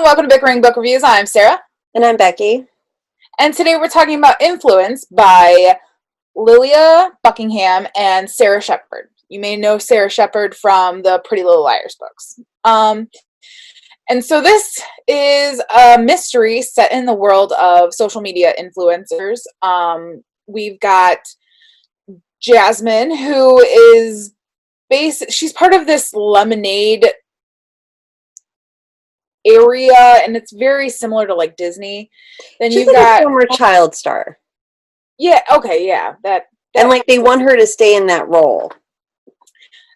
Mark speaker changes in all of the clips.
Speaker 1: welcome to Bickering Book Reviews. I'm Sarah.
Speaker 2: And I'm Becky.
Speaker 1: And today we're talking about Influence by Lilia Buckingham and Sara Shepard. You may know Sara Shepard from the Pretty Little Liars books. And so this is a mystery set in the world of social media influencers. We've got Jasmine, who is she's part of this lemonade area, and it's very similar to like Disney. Then
Speaker 2: She's
Speaker 1: you've
Speaker 2: like
Speaker 1: got
Speaker 2: a former child star.
Speaker 1: yeah, okay, yeah, that
Speaker 2: And like they want her to stay in that role.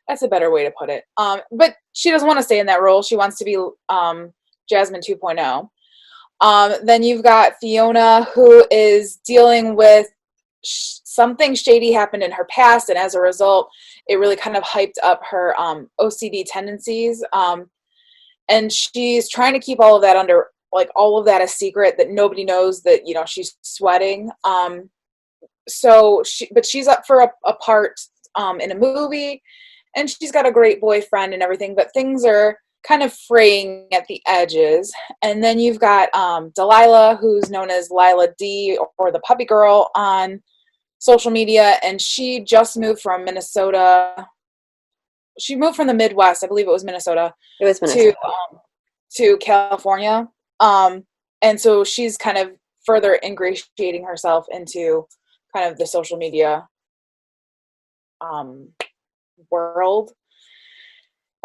Speaker 1: that's a better way to put it. But she doesn't want to stay in that role. She wants to be Jasmine 2.0. Then you've got Fiona, who is dealing with something shady happened in her past, and as a result, it really kind of hyped up her OCD tendencies. And she's trying to keep all of that under, like, all of that a secret, that nobody knows that, you know, she's sweating. But she's up for a part in a movie, and she's got a great boyfriend and everything, but things are kind of fraying at the edges. And then you've got Delilah, who's known as Lila D, or the puppy girl on social media, and she just moved from Minnesota. She moved from the Midwest, I believe it was Minnesota.
Speaker 2: It was Minnesota.
Speaker 1: To California. And so she's kind of further ingratiating herself into kind of the social media world.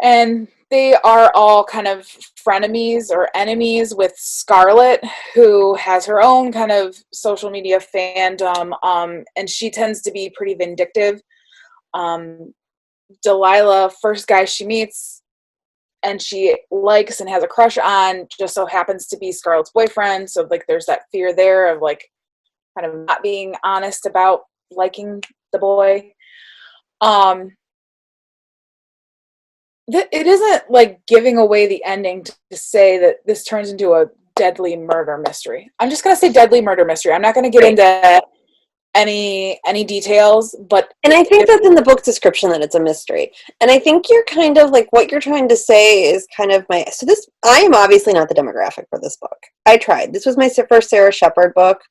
Speaker 1: And they are all kind of frenemies or enemies with Scarlett, who has her own kind of social media fandom, and she tends to be pretty vindictive. Delilah, first guy she meets and she likes and has a crush on, just so happens to be Scarlett's boyfriend. So like there's that fear there of like kind of not being honest about liking the boy. It isn't like giving away the ending to say that this turns into a deadly murder mystery. I'm just going to say deadly murder mystery. I'm not going to get into any details,
Speaker 2: and I think that's in the book description, that it's a mystery. And I think you're kind of like, what you're trying to say is kind of I am obviously not the demographic for this book. I tried. This was my first Sara Shepard book.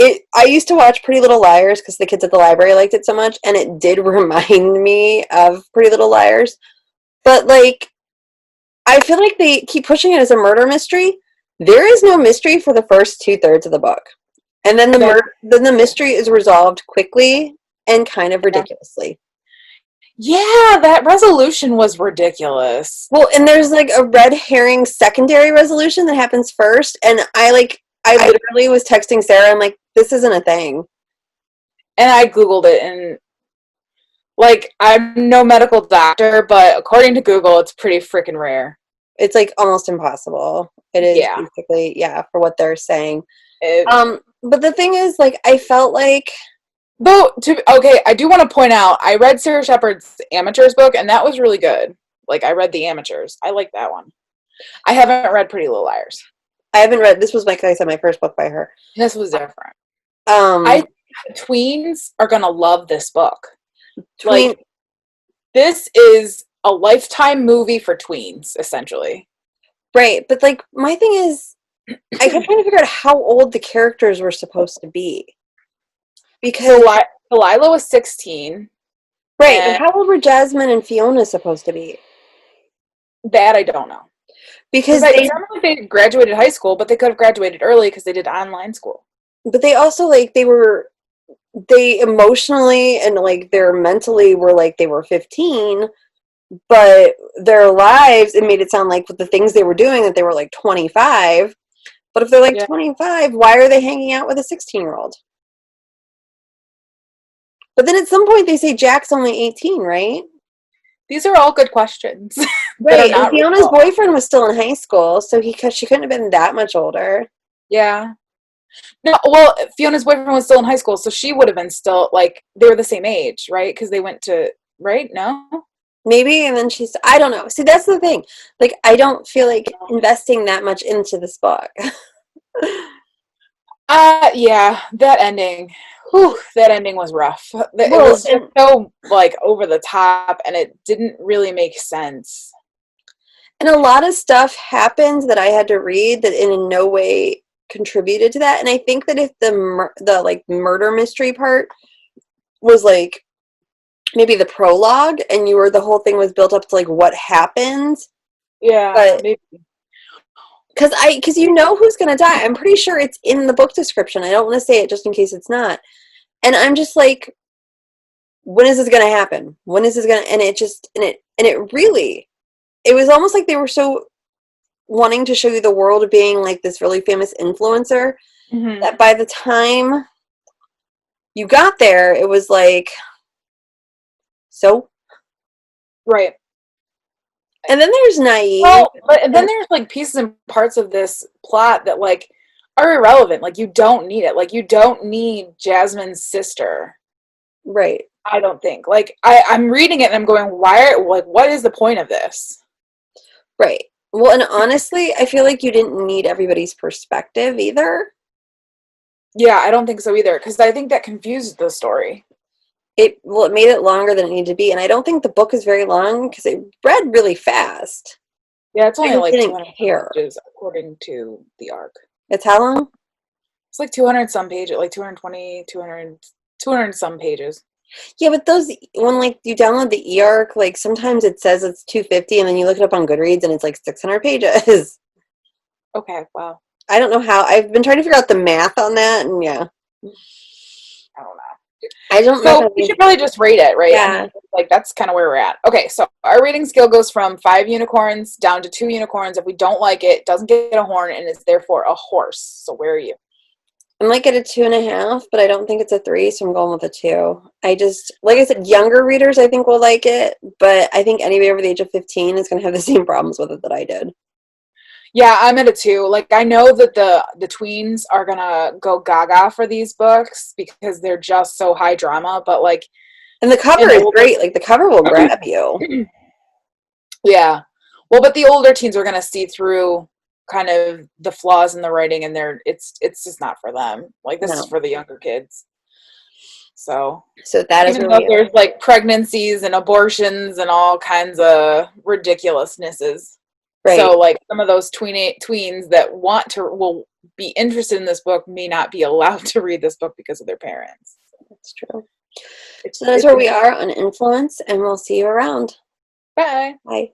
Speaker 2: I used to watch Pretty Little Liars because the kids at the library liked it so much, and it did remind me of Pretty Little Liars. But like, I feel like they keep pushing it as a murder mystery. There is no mystery for the first 2/3 of the book. And then the mystery is resolved quickly and kind of ridiculously.
Speaker 1: Yeah, that resolution was ridiculous.
Speaker 2: Well, and there's like a red herring secondary resolution that happens first, and I literally was texting Sarah, I'm like, this isn't a thing.
Speaker 1: And I Googled it, and like, I'm no medical doctor, but according to Google, it's pretty freaking rare.
Speaker 2: It's like almost impossible. It is basically, for what they're saying. But the thing is, like, I felt like...
Speaker 1: I do want to point out, I read Sara Shepard's Amateurs book, and that was really good. Like, I read The Amateurs. I like that one. I haven't read Pretty Little Liars.
Speaker 2: I haven't read... This was, like I said, my first book by her.
Speaker 1: This was different. I think tweens are going to love this book. Like, this is a lifetime movie for tweens, essentially.
Speaker 2: Right, but, like, my thing is, I kept trying to figure out how old the characters were supposed to be. Because
Speaker 1: Delilah was 16.
Speaker 2: Right, but how old were Jasmine and Fiona supposed to be?
Speaker 1: That I don't know. Because it sounded like they graduated high school, but they could have graduated early because they did online school.
Speaker 2: But they also, like, they emotionally and, like, their mentally were, like, they were 15, but their lives, it made it sound like with the things they were doing that they were, like, 25. But if they're, like, 25, why are they hanging out with a 16-year-old? But then at some point they say Jack's only 18, right?
Speaker 1: These are all good questions.
Speaker 2: Right, and Fiona's boyfriend was still in high school, so she couldn't have been that much older.
Speaker 1: Yeah. No, well, Fiona's boyfriend was still in high school, so she would have been still, like, they were the same age, right? Because they went to, right? No?
Speaker 2: Maybe, and then I don't know. See, that's the thing. Like, I don't feel like investing that much into this book.
Speaker 1: Yeah, that ending. Whew, that ending was rough. It was just so, like, over the top, and it didn't really make sense.
Speaker 2: And a lot of stuff happens that I had to read that in no way contributed to that. And I think that if the like murder mystery part was like maybe the prologue and the whole thing was built up to like what happens,
Speaker 1: Yeah,
Speaker 2: but
Speaker 1: maybe.
Speaker 2: because you know who's gonna die. I'm pretty sure it's in the book description. I don't want to say it just in case it's not. And I'm just like, when is this gonna happen? When is this gonna? And it really, it was almost like they were so wanting to show you the world being like this really famous influencer
Speaker 1: Hmm.
Speaker 2: that by the time you got there, it was like, so.
Speaker 1: Right.
Speaker 2: And then there's naive.
Speaker 1: Well, but then there's like pieces and parts of this plot that like are irrelevant. Like you don't need it. Like you don't need Jasmine's sister.
Speaker 2: Right,
Speaker 1: I don't think. Like I'm reading it and I'm going, what is the point of this?
Speaker 2: right. Well, and honestly, I feel like you didn't need everybody's perspective either.
Speaker 1: Yeah, I don't think so either. Because I think that confused the story.
Speaker 2: It made it longer than it needed to be, and I don't think the book is very long because it read really fast.
Speaker 1: Yeah, it's
Speaker 2: I
Speaker 1: only
Speaker 2: just
Speaker 1: like
Speaker 2: didn't
Speaker 1: 200
Speaker 2: care.
Speaker 1: pages according to the arc.
Speaker 2: It's how long?
Speaker 1: It's like 200 some pages, like 220, 200 some pages.
Speaker 2: Yeah, but those when like you download the eARC, like sometimes it says it's 250, and then you look it up on Goodreads, and it's like 600 pages.
Speaker 1: Okay, wow.
Speaker 2: I don't know how. I've been trying to figure out the math on that, and yeah,
Speaker 1: I don't know.
Speaker 2: I don't know
Speaker 1: So
Speaker 2: if
Speaker 1: we
Speaker 2: I.
Speaker 1: should probably just rate it, right? I
Speaker 2: Yeah,
Speaker 1: mean, like that's kind of where we're at. Okay, so our rating scale goes from 5 unicorns down to 2 unicorns. If we don't like it, doesn't get a horn, and is therefore a horse. So where are you?
Speaker 2: I'm like at a 2.5, but I don't think it's a 3, so I'm going with a 2. I just, like I said, younger readers I think will like it, but I think anybody over the age of 15 is going to have the same problems with it that I did.
Speaker 1: Yeah, I'm at a 2. Like I know that the tweens are gonna go gaga for these books because they're just so high drama, but like
Speaker 2: And the cover
Speaker 1: an
Speaker 2: is
Speaker 1: older
Speaker 2: great. Like the cover will grab you.
Speaker 1: yeah. Well, but the older teens are gonna see through kind of the flaws in the writing and it's just not for them. Like this is
Speaker 2: No.
Speaker 1: for the younger kids. So
Speaker 2: So that is
Speaker 1: even
Speaker 2: where
Speaker 1: though
Speaker 2: we are.
Speaker 1: there's like pregnancies and abortions and all kinds of ridiculousnesses. So
Speaker 2: Right.
Speaker 1: like some of those tweens that will be interested in this book may not be allowed to read this book because of their parents.
Speaker 2: That's true.
Speaker 1: It's
Speaker 2: So that's
Speaker 1: it's
Speaker 2: where we
Speaker 1: interesting.
Speaker 2: are on influence, and we'll see you around.
Speaker 1: Bye.
Speaker 2: Bye.